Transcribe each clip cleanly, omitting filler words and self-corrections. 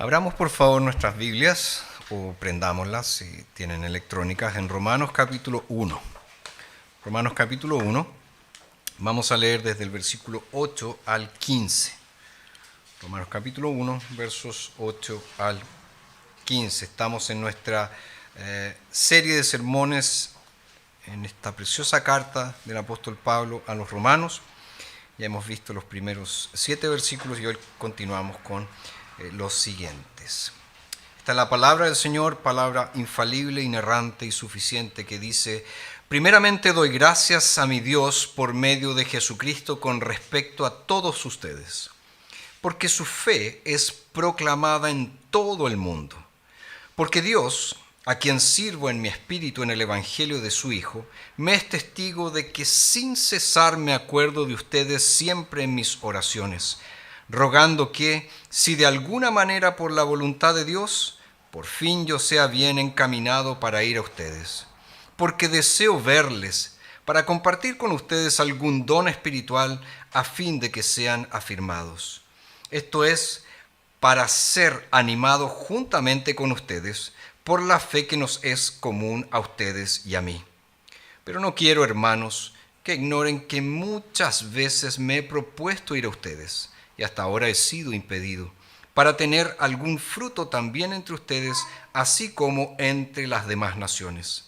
Abramos por favor nuestras Biblias o prendámoslas si tienen electrónicas en Romanos capítulo 1. Romanos capítulo 1, vamos a leer desde el versículo 8 al 15. Romanos capítulo 1, versos 8 al 15. Estamos en nuestra serie de sermones en esta preciosa carta del apóstol Pablo a los romanos. Ya hemos visto los primeros 7 versículos y hoy continuamos con los siguientes. Esta es la palabra del Señor, palabra infalible, inerrante y suficiente, que dice: primeramente doy gracias a mi Dios por medio de Jesucristo con respecto a todos ustedes, porque su fe es proclamada en todo el mundo. Porque Dios, a quien sirvo en mi espíritu en el Evangelio de su Hijo, me es testigo de que sin cesar me acuerdo de ustedes siempre en mis oraciones, rogando que, si de alguna manera por la voluntad de Dios, por fin yo sea bien encaminado para ir a ustedes. Porque deseo verles, para compartir con ustedes algún don espiritual a fin de que sean afirmados. Esto es, para ser animado juntamente con ustedes por la fe que nos es común a ustedes y a mí. Pero no quiero, hermanos, que ignoren que muchas veces me he propuesto ir a ustedes, y hasta ahora he sido impedido, para tener algún fruto también entre ustedes, así como entre las demás naciones.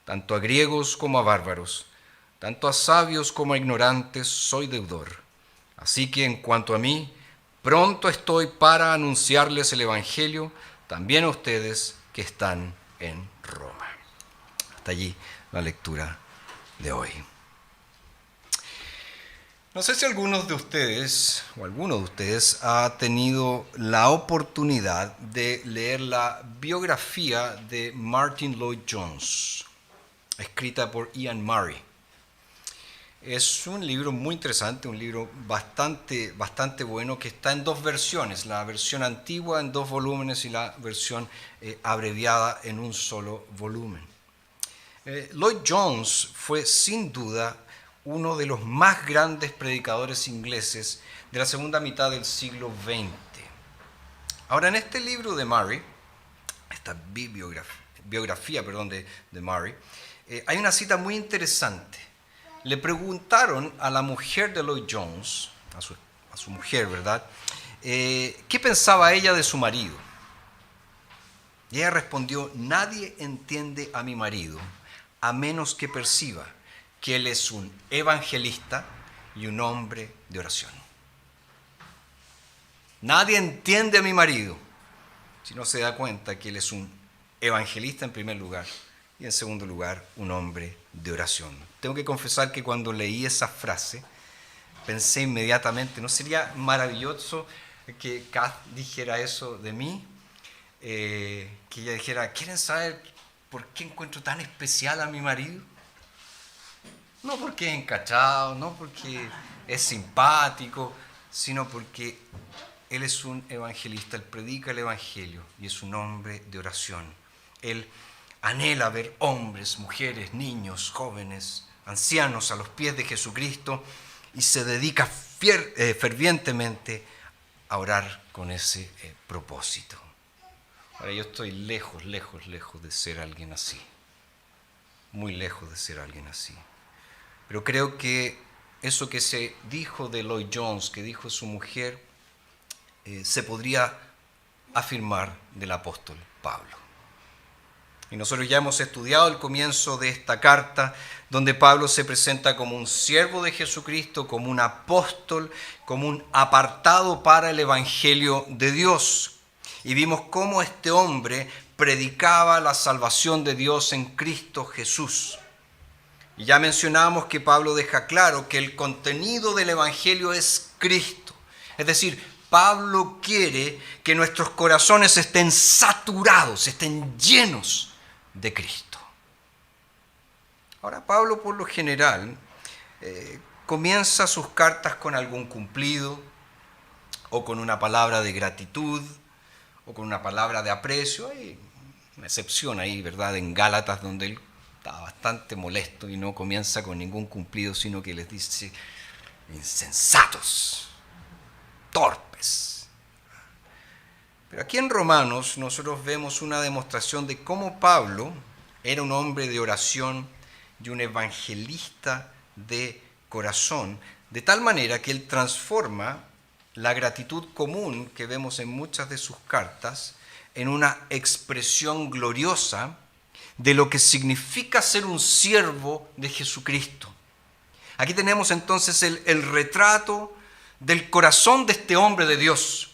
Tanto a griegos como a bárbaros, tanto a sabios como a ignorantes, soy deudor. Así que en cuanto a mí, pronto estoy para anunciarles el Evangelio también a ustedes que están en Roma. Hasta allí la lectura de hoy. No sé si algunos de ustedes o alguno de ustedes ha tenido la oportunidad de leer la biografía de Martyn Lloyd-Jones, escrita por Ian Murray. Es un libro muy interesante, un libro bastante bueno, que está en dos versiones, la versión antigua en 2 volúmenes y la versión abreviada en un solo volumen. Lloyd-Jones fue sin duda uno de los más grandes predicadores ingleses de la segunda mitad del siglo XX. Ahora, en este libro de Murray, esta biografía de Murray, hay una cita muy interesante. Le preguntaron a la mujer de Lloyd-Jones, a su mujer, ¿verdad?, ¿qué pensaba ella de su marido? Y ella respondió: nadie entiende a mi marido a menos que perciba que él es un evangelista y un hombre de oración. Nadie entiende a mi marido si no se da cuenta que él es un evangelista en primer lugar y en segundo lugar un hombre de oración. Tengo que confesar que cuando leí esa frase pensé inmediatamente: ¿no sería maravilloso que Kath dijera eso de mí? Que ella dijera: ¿quieren saber por qué encuentro tan especial a mi marido? No porque es encachado, no porque es simpático, sino porque él es un evangelista, él predica el evangelio y es un hombre de oración. Él anhela ver hombres, mujeres, niños, jóvenes, ancianos a los pies de Jesucristo y se dedica fervientemente a orar con ese propósito. Ahora, yo estoy lejos de ser alguien así, muy lejos de ser alguien así. Pero creo que eso que se dijo de Lloyd-Jones, que dijo su mujer, se podría afirmar del apóstol Pablo. Y nosotros ya hemos estudiado el comienzo de esta carta, donde Pablo se presenta como un siervo de Jesucristo, como un apóstol, como un apartado para el Evangelio de Dios. Y vimos cómo este hombre predicaba la salvación de Dios en Cristo Jesús. Y ya mencionamos que Pablo deja claro que el contenido del Evangelio es Cristo. Es decir, Pablo quiere que nuestros corazones estén saturados, estén llenos de Cristo. Ahora, Pablo por lo general comienza sus cartas con algún cumplido, o con una palabra de gratitud, o con una palabra de aprecio. Hay una excepción ahí, ¿verdad?, en Gálatas, donde él está bastante molesto y no comienza con ningún cumplido, sino que les dice: insensatos, torpes. Pero aquí en Romanos nosotros vemos una demostración de cómo Pablo era un hombre de oración y un evangelista de corazón, de tal manera que él transforma la gratitud común que vemos en muchas de sus cartas en una expresión gloriosa de lo que significa ser un siervo de Jesucristo. Aquí tenemos entonces el retrato del corazón de este hombre de Dios.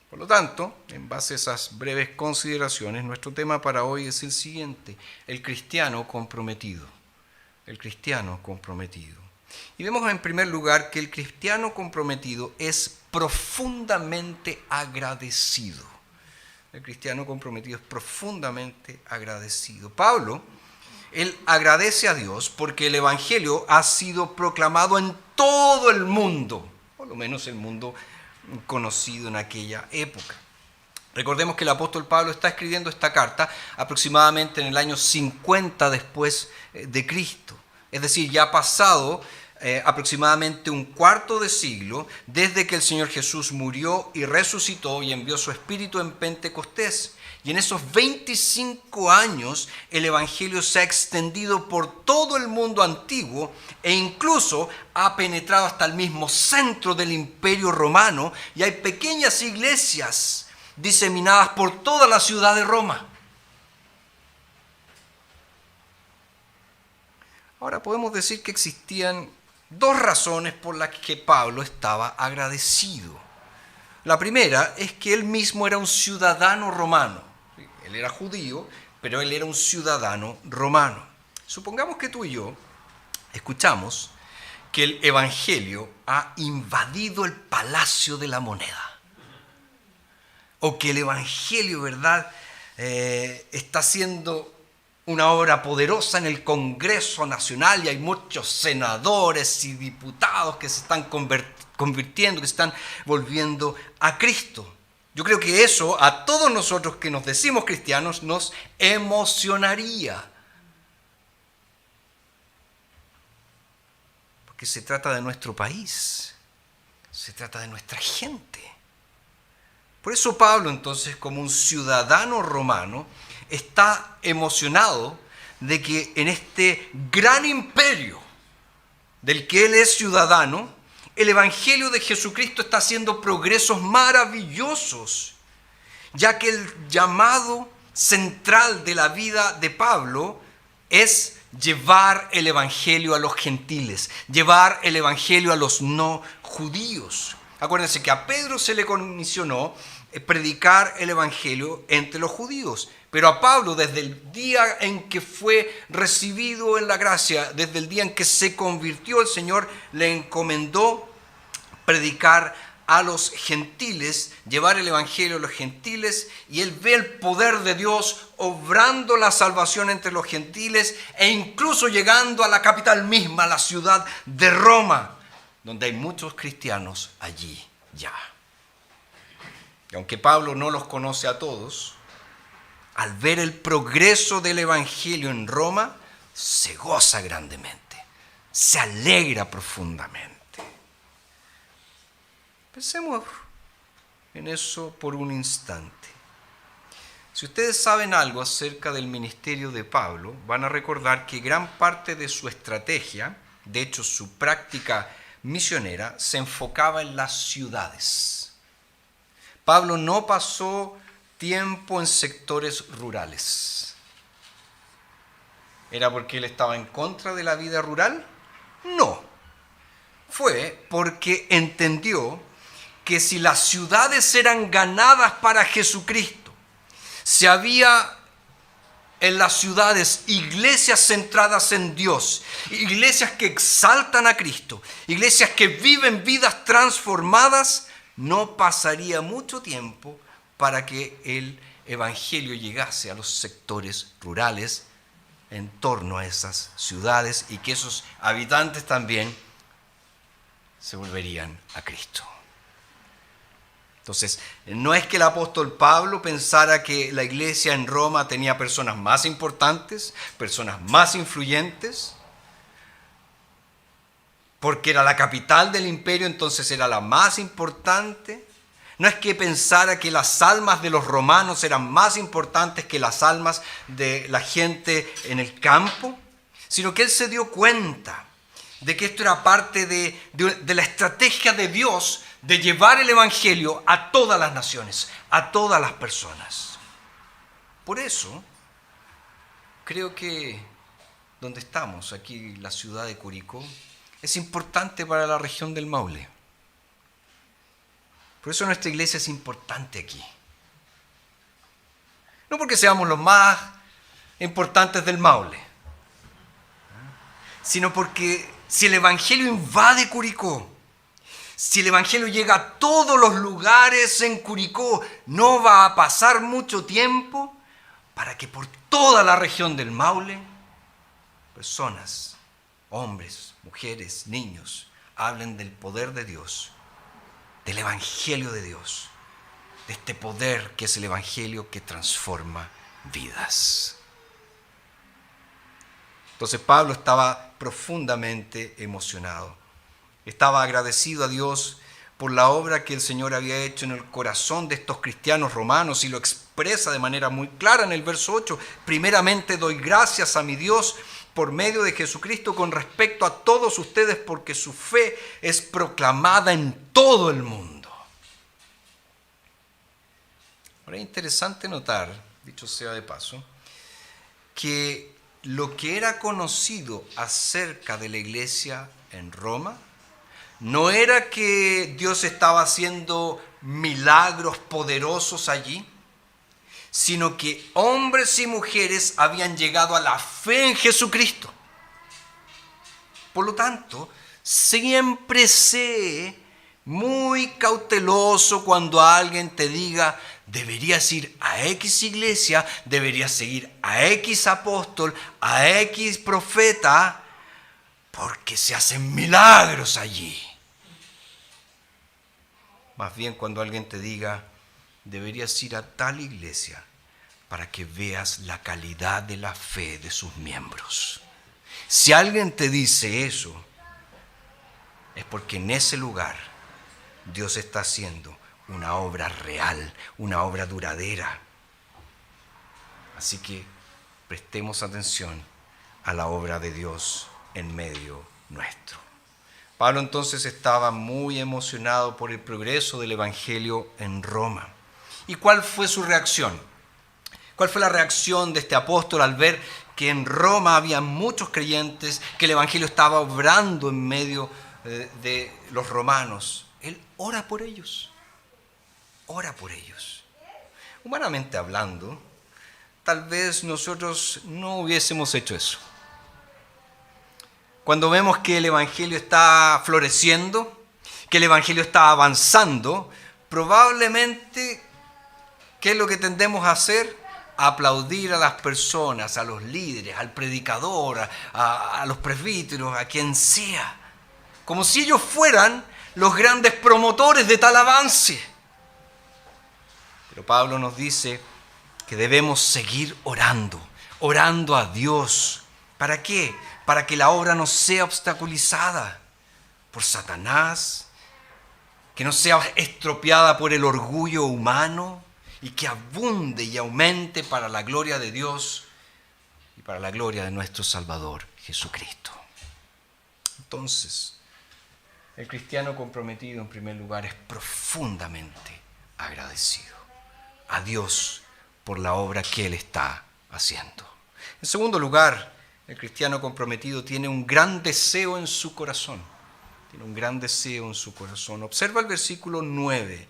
Por lo tanto, en base a esas breves consideraciones, nuestro tema para hoy es el siguiente: el cristiano comprometido. El cristiano comprometido. Y vemos en primer lugar que el cristiano comprometido es profundamente agradecido. El cristiano comprometido es profundamente agradecido. Pablo, él agradece a Dios porque el evangelio ha sido proclamado en todo el mundo, por lo menos el mundo conocido en aquella época. Recordemos que el apóstol Pablo está escribiendo esta carta aproximadamente en el año 50 después de Cristo. Es decir, ya ha pasado aproximadamente un cuarto de siglo desde que el Señor Jesús murió y resucitó y envió su Espíritu en Pentecostés. Y en esos 25 años el Evangelio se ha extendido por todo el mundo antiguo e incluso ha penetrado hasta el mismo centro del Imperio Romano, y hay pequeñas iglesias diseminadas por toda la ciudad de Roma. Ahora podemos decir que existían dos razones por las que Pablo estaba agradecido. La primera es que él mismo era un ciudadano romano. Él era judío, pero él era un ciudadano romano. Supongamos que tú y yo escuchamos que el evangelio ha invadido el Palacio de la Moneda, o que el evangelio, ¿verdad?, está siendo una obra poderosa en el Congreso Nacional y hay muchos senadores y diputados que se están convirtiendo, que se están volviendo a Cristo. Yo creo que eso a todos nosotros que nos decimos cristianos nos emocionaría. Porque se trata de nuestro país, se trata de nuestra gente. Por eso Pablo, entonces, como un ciudadano romano, está emocionado de que en este gran imperio del que él es ciudadano, el Evangelio de Jesucristo está haciendo progresos maravillosos, ya que el llamado central de la vida de Pablo es llevar el Evangelio a los gentiles, llevar el Evangelio a los no judíos. Acuérdense que a Pedro se le comisionó predicar el Evangelio entre los judíos, pero a Pablo, desde el día en que fue recibido en la gracia, desde el día en que se convirtió, el Señor le encomendó predicar a los gentiles, llevar el Evangelio a los gentiles, y él ve el poder de Dios obrando la salvación entre los gentiles e incluso llegando a la capital misma, la ciudad de Roma, donde hay muchos cristianos allí ya. Y aunque Pablo no los conoce a todos, al ver el progreso del Evangelio en Roma, se goza grandemente, se alegra profundamente. Pensemos en eso por un instante. Si ustedes saben algo acerca del ministerio de Pablo, van a recordar que gran parte de su estrategia, de hecho su práctica misionera, se enfocaba en las ciudades. Pablo no pasó tiempo en sectores rurales. ¿Era porque él estaba en contra de la vida rural? No. Fue porque entendió que si las ciudades eran ganadas para Jesucristo, si había en las ciudades iglesias centradas en Dios, iglesias que exaltan a Cristo, iglesias que viven vidas transformadas, no pasaría mucho tiempo para que el evangelio llegase a los sectores rurales en torno a esas ciudades y que esos habitantes también se volverían a Cristo. Entonces, no es que el apóstol Pablo pensara que la iglesia en Roma tenía personas más importantes, personas más influyentes, porque era la capital del imperio, entonces era la más importante. No es que pensara que las almas de los romanos eran más importantes que las almas de la gente en el campo, sino que él se dio cuenta de que esto era parte de la estrategia de Dios de llevar el evangelio a todas las naciones, a todas las personas. Por eso, creo que donde estamos, aquí la ciudad de Curicó, es importante para la región del Maule. Por eso nuestra iglesia es importante aquí. No porque seamos los más importantes del Maule, sino porque si el evangelio invade Curicó, si el evangelio llega a todos los lugares en Curicó, no va a pasar mucho tiempo para que por toda la región del Maule, personas, hombres, mujeres, niños, hablen del poder de Dios, del evangelio de Dios, de este poder que es el evangelio que transforma vidas. Entonces Pablo estaba profundamente emocionado. Estaba agradecido a Dios por la obra que el Señor había hecho en el corazón de estos cristianos romanos y lo expresa de manera muy clara en el verso 8. Primeramente doy gracias a mi Dios por medio de Jesucristo con respecto a todos ustedes porque su fe es proclamada en todo el mundo. Ahora es interesante notar, dicho sea de paso, que lo que era conocido acerca de la iglesia en Roma no era que Dios estaba haciendo milagros poderosos allí, sino que hombres y mujeres habían llegado a la fe en Jesucristo. Por lo tanto, siempre sé muy cauteloso cuando alguien te diga, deberías ir a X iglesia, deberías seguir a X apóstol, a X profeta, porque se hacen milagros allí. Más bien cuando alguien te diga, deberías ir a tal iglesia para que veas la calidad de la fe de sus miembros. Si alguien te dice eso, es porque en ese lugar Dios está haciendo una obra real, una obra duradera. Así que prestemos atención a la obra de Dios en medio nuestro. Pablo entonces estaba muy emocionado por el progreso del evangelio en Roma. ¿Y cuál fue su reacción? ¿Cuál fue la reacción de este apóstol al ver que en Roma había muchos creyentes, que el evangelio estaba obrando en medio de los romanos? Él ora por ellos. Ora por ellos. Humanamente hablando, tal vez nosotros no hubiésemos hecho eso. Cuando vemos que el evangelio está floreciendo, que el evangelio está avanzando, probablemente, ¿qué es lo que tendemos a hacer? A aplaudir a las personas, a los líderes, al predicador, a los presbíteros, a quien sea, como si ellos fueran los grandes promotores de tal avance. Pero Pablo nos dice que debemos seguir orando a Dios. ¿Para qué? Para que la obra no sea obstaculizada por Satanás, que no sea estropeada por el orgullo humano y que abunde y aumente para la gloria de Dios y para la gloria de nuestro Salvador Jesucristo. Entonces, el cristiano comprometido en primer lugar es profundamente agradecido a Dios por la obra que Él está haciendo. En segundo lugar, el cristiano comprometido tiene un gran deseo en su corazón. Tiene un gran deseo en su corazón. Observa el versículo 9.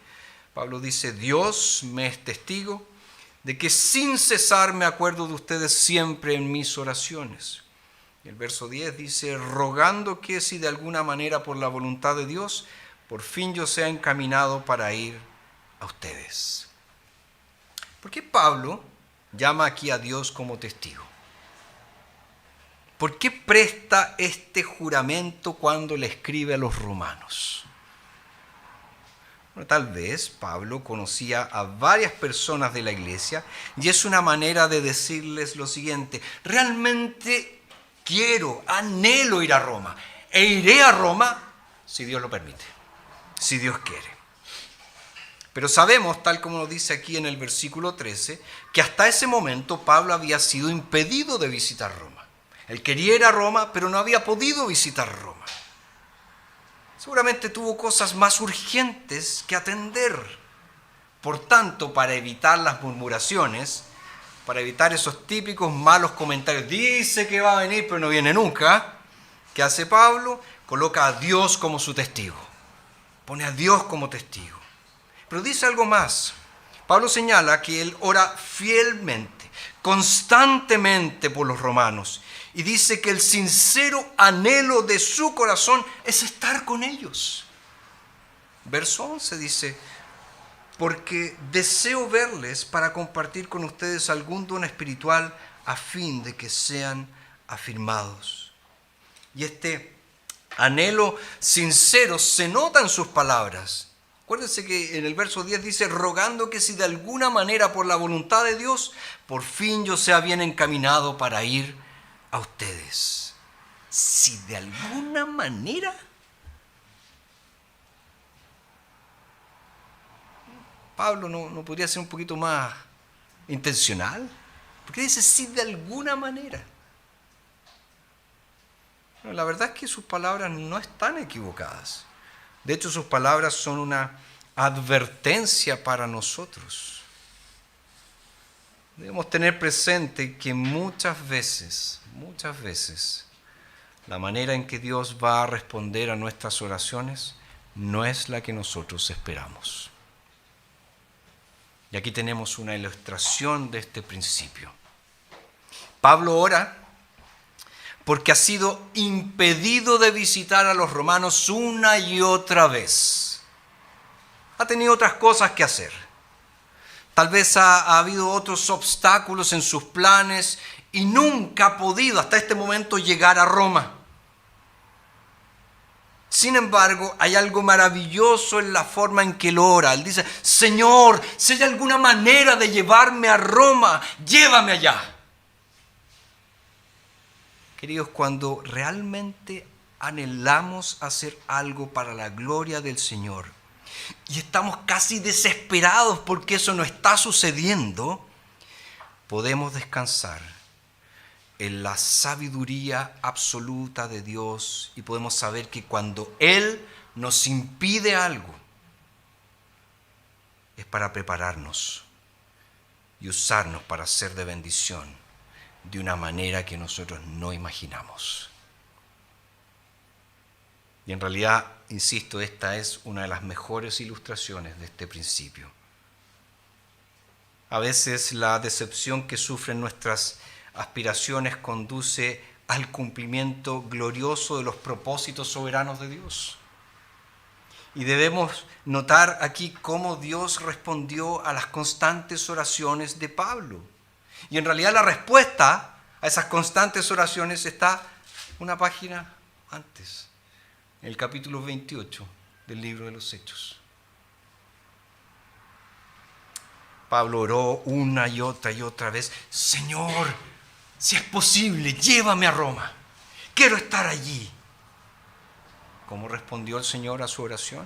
Pablo dice, Dios me es testigo de que sin cesar me acuerdo de ustedes siempre en mis oraciones. Y el verso 10 dice, rogando que si de alguna manera por la voluntad de Dios, por fin yo sea encaminado para ir a ustedes. ¿Por qué Pablo llama aquí a Dios como testigo? ¿Por qué presta este juramento cuando le escribe a los romanos? Bueno, tal vez Pablo conocía a varias personas de la iglesia y es una manera de decirles lo siguiente, realmente anhelo ir a Roma e iré a Roma si Dios lo permite, si Dios quiere. Pero sabemos, tal como nos dice aquí en el versículo 13, que hasta ese momento Pablo había sido impedido de visitar Roma. Él quería ir a Roma, pero no había podido visitar Roma. Seguramente tuvo cosas más urgentes que atender. Por tanto, para evitar las murmuraciones, para evitar esos típicos malos comentarios, dice que va a venir, pero no viene nunca, ¿qué hace Pablo? Coloca a Dios como su testigo. Pone a Dios como testigo. Pero dice algo más. Pablo señala que él ora fielmente, constantemente por los romanos. Y dice que el sincero anhelo de su corazón es estar con ellos. Verso 11 dice, porque deseo verles para compartir con ustedes algún don espiritual a fin de que sean afirmados. Y este anhelo sincero se nota en sus palabras. Acuérdense que en el verso 10 dice, rogando que si de alguna manera por la voluntad de Dios, por fin yo sea bien encaminado para ir a ustedes. Si de alguna manera. Pablo no podría ser un poquito más intencional. Porque dice si de alguna manera. Bueno, la verdad es que sus palabras no están equivocadas. De hecho, sus palabras son una advertencia para nosotros. Debemos tener presente que muchas veces, la manera en que Dios va a responder a nuestras oraciones no es la que nosotros esperamos. Y aquí tenemos una ilustración de este principio. Pablo ora porque ha sido impedido de visitar a los romanos una y otra vez. Ha tenido otras cosas que hacer. Tal vez ha habido otros obstáculos en sus planes y nunca ha podido hasta este momento llegar a Roma. Sin embargo, hay algo maravilloso en la forma en que él ora. Él dice, Señor, si hay alguna manera de llevarme a Roma, llévame allá. Queridos, cuando realmente anhelamos hacer algo para la gloria del Señor y estamos casi desesperados porque eso no está sucediendo, podemos descansar en la sabiduría absoluta de Dios y podemos saber que cuando Él nos impide algo, es para prepararnos y usarnos para ser de bendición de una manera que nosotros no imaginamos. Y en realidad, insisto, esta es una de las mejores ilustraciones de este principio. A veces la decepción que sufren nuestras aspiraciones conduce al cumplimiento glorioso de los propósitos soberanos de Dios. Y debemos notar aquí cómo Dios respondió a las constantes oraciones de Pablo. Y en realidad la respuesta a esas constantes oraciones está una página antes, en el capítulo 28 del libro de los Hechos. Pablo oró una y otra vez, Señor, si es posible, llévame a Roma, quiero estar allí. ¿Cómo respondió el Señor a su oración?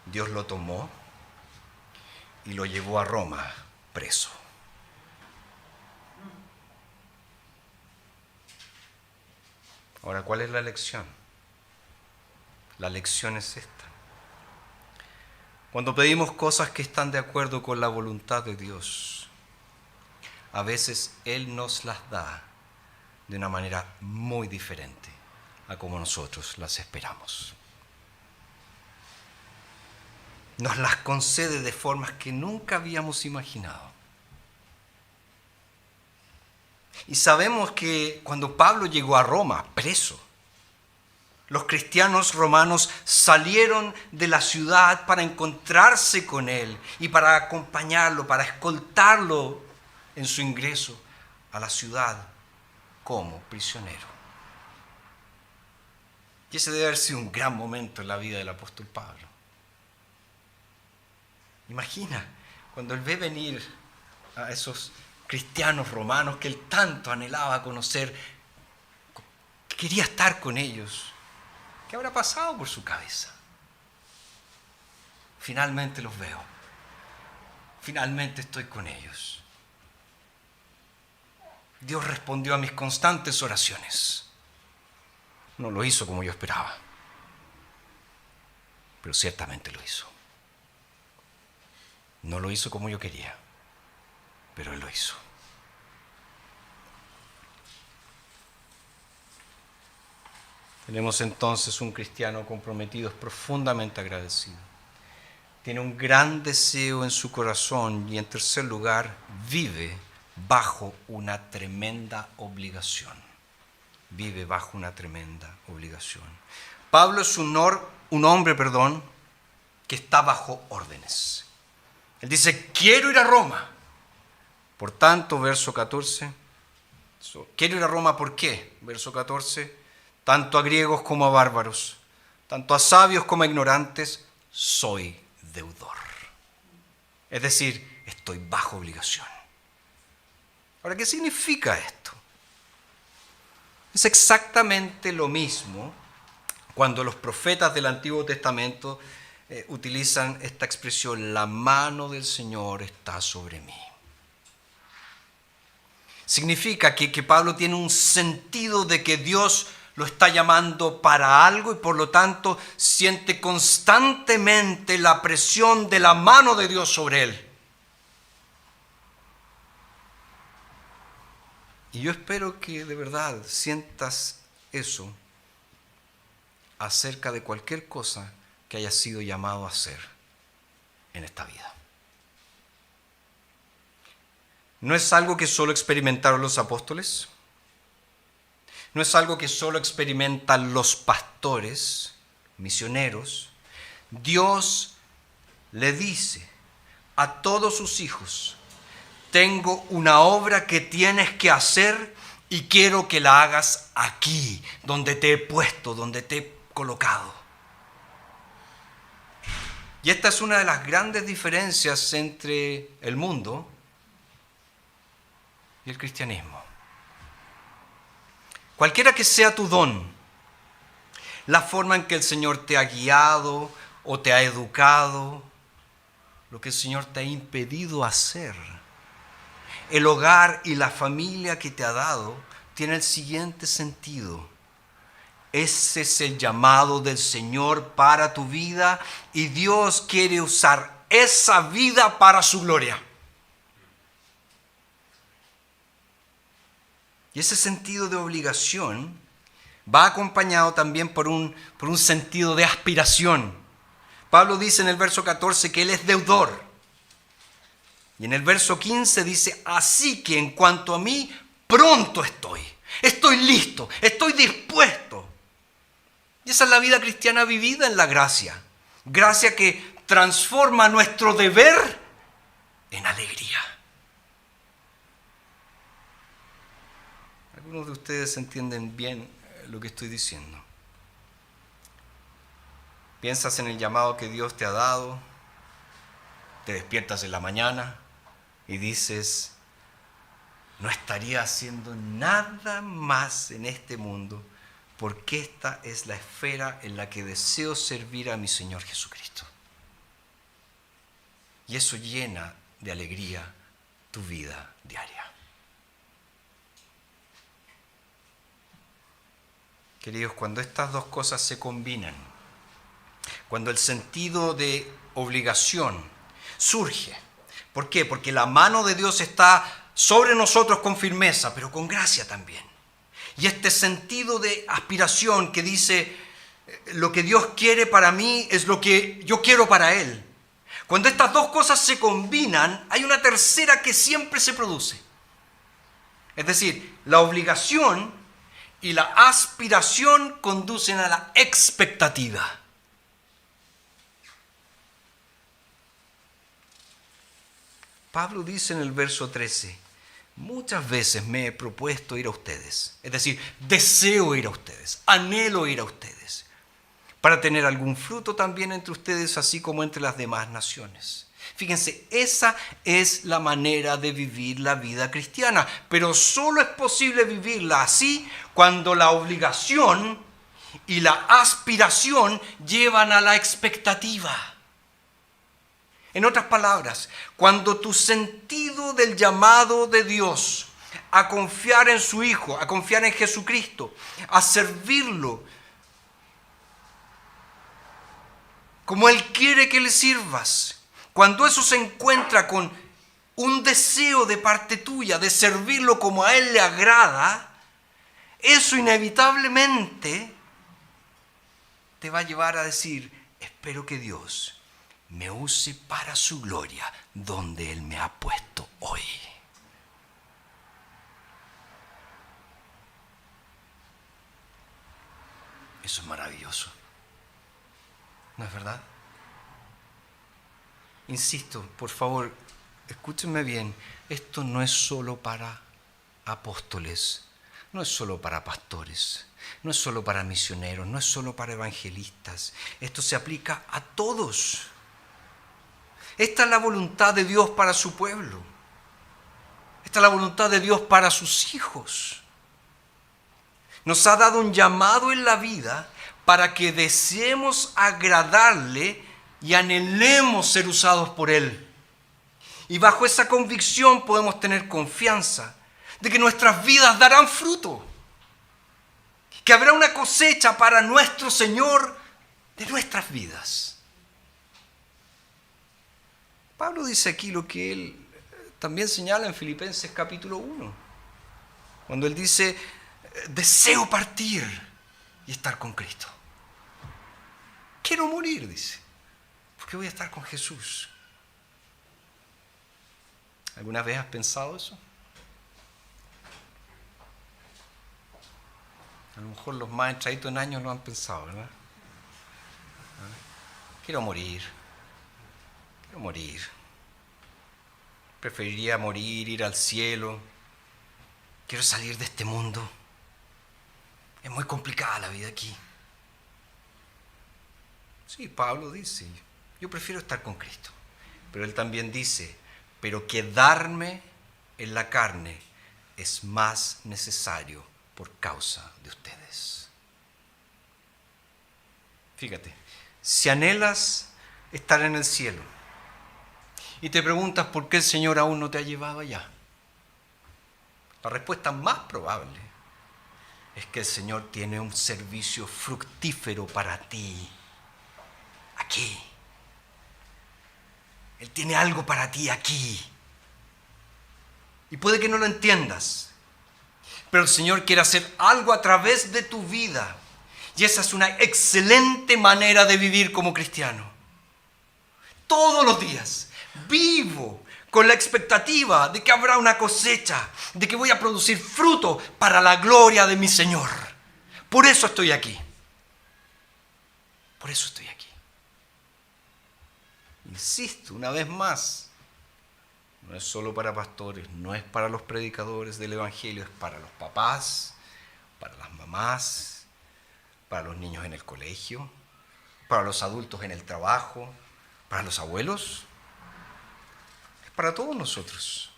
Dios lo tomó y lo llevó a Roma preso. Ahora, ¿cuál es la lección? La lección es esta. Cuando pedimos cosas que están de acuerdo con la voluntad de Dios, a veces Él nos las da de una manera muy diferente a como nosotros las esperamos. Nos las concede de formas que nunca habíamos imaginado. Y sabemos que cuando Pablo llegó a Roma, preso, los cristianos romanos salieron de la ciudad para encontrarse con él y para acompañarlo, para escoltarlo en su ingreso a la ciudad como prisionero. Y ese debe haber sido un gran momento en la vida del apóstol Pablo. Imagina, cuando él ve venir a esos cristianos romanos que él tanto anhelaba conocer, quería estar con ellos. ¿Qué habrá pasado por su cabeza? finalmente los veo. Finalmente estoy con ellos. Dios respondió a mis constantes oraciones. No lo hizo como yo esperaba, pero ciertamente lo hizo. No lo hizo como yo quería, pero Él lo hizo. Tenemos entonces un cristiano comprometido, es profundamente agradecido. Tiene un gran deseo en su corazón y, en tercer lugar, vive bajo una tremenda obligación. Vive bajo una tremenda obligación. Pablo es un hombre, que está bajo órdenes. Él dice, quiero ir a Roma. Por tanto, verso 14, quiero ir a Roma, ¿por qué? Verso 14, tanto a griegos como a bárbaros, tanto a sabios como a ignorantes, soy deudor. Es decir, estoy bajo obligación. Ahora, ¿qué significa esto? Es exactamente lo mismo cuando los profetas del Antiguo Testamento utilizan esta expresión, la mano del Señor está sobre mí. Significa que Pablo tiene un sentido de que Dios lo está llamando para algo y por lo tanto siente constantemente la presión de la mano de Dios sobre él. Y yo espero que de verdad sientas eso acerca de cualquier cosa que hayas sido llamado a hacer en esta vida. No es algo que solo experimentaron los apóstoles. No es algo que solo experimentan los pastores, misioneros. Dios le dice a todos sus hijos, tengo una obra que tienes que hacer y quiero que la hagas aquí, donde te he puesto, donde te he colocado. Y esta es una de las grandes diferencias entre el mundo y el cristianismo. Cualquiera que sea tu don, la forma en que el Señor te ha guiado o te ha educado, lo que el Señor te ha impedido hacer, el hogar y la familia que te ha dado, tiene el siguiente sentido. Ese es el llamado del Señor para tu vida y Dios quiere usar esa vida para su gloria. Y ese sentido de obligación va acompañado también por un sentido de aspiración. Pablo dice en el verso 14 que él es deudor. Y en el verso 15 dice, así que en cuanto a mí, pronto estoy listo, estoy dispuesto. Y esa es la vida cristiana vivida en la gracia. Gracia que transforma nuestro deber en alegría. Algunos de ustedes entienden bien lo que estoy diciendo. Piensas en el llamado que Dios te ha dado, te despiertas en la mañana y dices, no estaría haciendo nada más en este mundo porque esta es la esfera en la que deseo servir a mi Señor Jesucristo. Y eso llena de alegría tu vida diaria. Queridos, cuando estas dos cosas se combinan, cuando el sentido de obligación surge, ¿por qué? Porque la mano de Dios está sobre nosotros con firmeza, pero con gracia también. Y este sentido de aspiración que dice, lo que Dios quiere para mí es lo que yo quiero para Él. Cuando estas dos cosas se combinan, hay una tercera que siempre se produce. Es decir, la obligación y la aspiración conducen a la expectativa. Pablo dice en el verso 13, muchas veces me he propuesto ir a ustedes, es decir, deseo ir a ustedes, anhelo ir a ustedes, para tener algún fruto también entre ustedes, así como entre las demás naciones. Fíjense, esa es la manera de vivir la vida cristiana, pero solo es posible vivirla así cuando la obligación y la aspiración llevan a la expectativa. En otras palabras, cuando tu sentido del llamado de Dios a confiar en su Hijo, a confiar en Jesucristo, a servirlo como Él quiere que le sirvas, cuando eso se encuentra con un deseo de parte tuya de servirlo como a Él le agrada, eso inevitablemente te va a llevar a decir, espero que Dios me use para su gloria donde Él me ha puesto hoy. Eso es maravilloso. ¿No es verdad? Insisto, por favor, escúchenme bien. Esto no es solo para apóstoles, no es solo para pastores, no es solo para misioneros, no es solo para evangelistas. Esto se aplica a todos. Esta es la voluntad de Dios para su pueblo. Esta es la voluntad de Dios para sus hijos. Nos ha dado un llamado en la vida para que deseemos agradarle y anhelemos ser usados por Él. Y bajo esa convicción podemos tener confianza de que nuestras vidas darán fruto, que habrá una cosecha para nuestro Señor de nuestras vidas. Pablo dice aquí lo que él también señala en Filipenses capítulo 1, cuando él dice, deseo partir y estar con Cristo. Quiero morir, dice, porque voy a estar con Jesús. ¿Alguna vez has pensado eso? A lo mejor los más entraditos en años lo han pensado, ¿verdad? Quiero morir. Quiero morir. Preferiría morir, ir al cielo. Quiero salir de este mundo. Es muy complicada la vida aquí. Sí, Pablo dice, yo prefiero estar con Cristo. Pero él también dice, pero quedarme en la carne es más necesario por causa de ustedes. Fíjate, si anhelas estar en el cielo y te preguntas por qué el Señor aún no te ha llevado allá, la respuesta más probable es que el Señor tiene un servicio fructífero para ti aquí. Él tiene algo para ti aquí. Y puede que no lo entiendas, pero el Señor quiere hacer algo a través de tu vida. Y esa es una excelente manera de vivir como cristiano. Todos los días vivo con la expectativa de que habrá una cosecha, de que voy a producir fruto para la gloria de mi Señor. Por eso estoy aquí. Por eso estoy aquí. Insisto, una vez más, no es solo para pastores, no es para los predicadores del Evangelio, es para los papás, para las mamás, para los niños en el colegio, para los adultos en el trabajo, para los abuelos. Es para todos nosotros.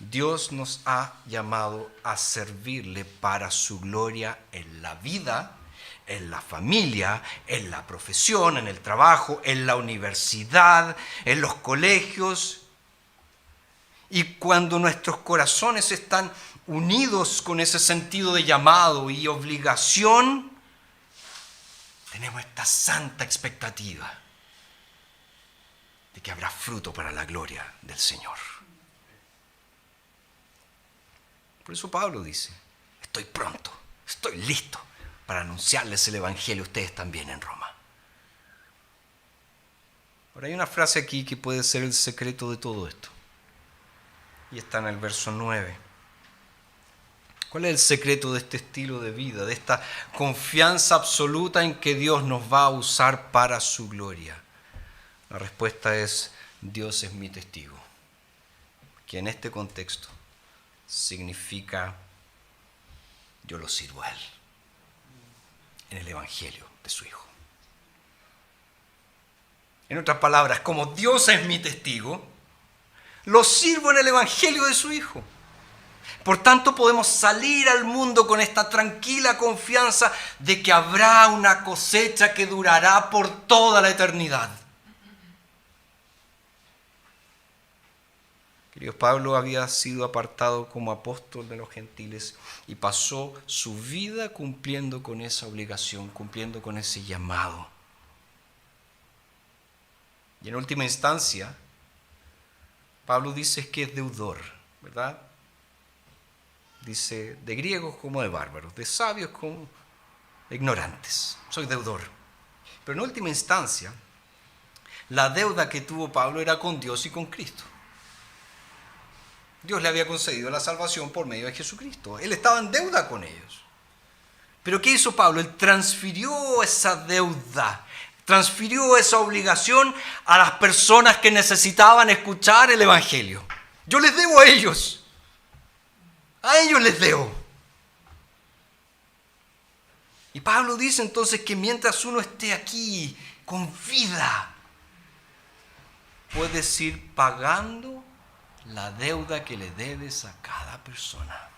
Dios nos ha llamado a servirle para su gloria en la vida, en la familia, en la profesión, en el trabajo, en la universidad, en los colegios. Y cuando nuestros corazones están unidos con ese sentido de llamado y obligación, tenemos esta santa expectativa de que habrá fruto para la gloria del Señor. Por eso Pablo dice, estoy pronto, estoy listo para anunciarles el Evangelio a ustedes también en Roma. Ahora hay una frase aquí que puede ser el secreto de todo esto. Y está en el verso 9. ¿Cuál es el secreto de este estilo de vida, de esta confianza absoluta en que Dios nos va a usar para su gloria? La respuesta es, Dios es mi testigo. Que en este contexto significa, yo lo sirvo a Él en el Evangelio de su Hijo. En otras palabras, como Dios es mi testigo, lo sirvo en el Evangelio de su Hijo. Por tanto, podemos salir al mundo con esta tranquila confianza de que habrá una cosecha que durará por toda la eternidad. Queridos, Pablo había sido apartado como apóstol de los gentiles y pasó su vida cumpliendo con esa obligación, cumpliendo con ese llamado. Y en última instancia, Pablo dice que es deudor, ¿verdad? Dice, de griegos como de bárbaros, de sabios como de ignorantes. Soy deudor. Pero en última instancia, la deuda que tuvo Pablo era con Dios y con Cristo. Dios le había concedido la salvación por medio de Jesucristo. Él estaba en deuda con ellos. Pero ¿qué hizo Pablo? Él transfirió esa deuda, transfirió esa obligación a las personas que necesitaban escuchar el Evangelio. Yo les debo a ellos les debo. Y Pablo dice entonces que mientras uno esté aquí con vida, puedes ir pagando la deuda que le debes a cada persona.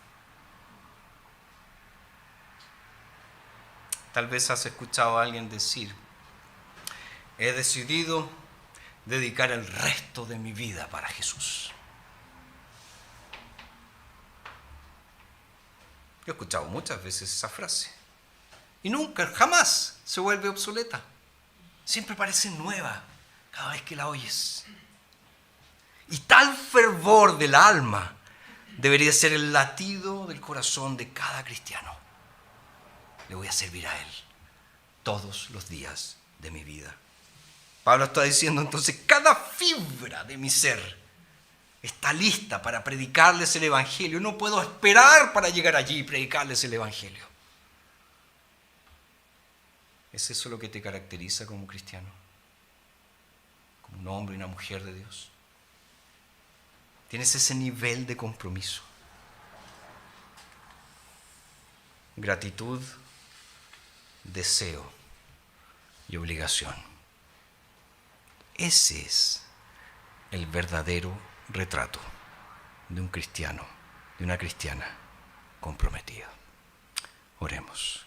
Tal vez has escuchado a alguien decir, he decidido dedicar el resto de mi vida para Jesús. Yo he escuchado muchas veces esa frase y nunca, jamás se vuelve obsoleta. Siempre parece nueva cada vez que la oyes. Y tal fervor del alma debería ser el latido del corazón de cada cristiano. Le voy a servir a Él todos los días de mi vida. Pablo está diciendo entonces, cada fibra de mi ser está lista para predicarles el Evangelio. No puedo esperar para llegar allí y predicarles el Evangelio. ¿Es eso lo que te caracteriza como cristiano? Como un hombre y una mujer de Dios. ¿Tienes ese nivel de compromiso? Gratitud, deseo y obligación. Ese es el verdadero retrato de un cristiano, de una cristiana comprometida. Oremos.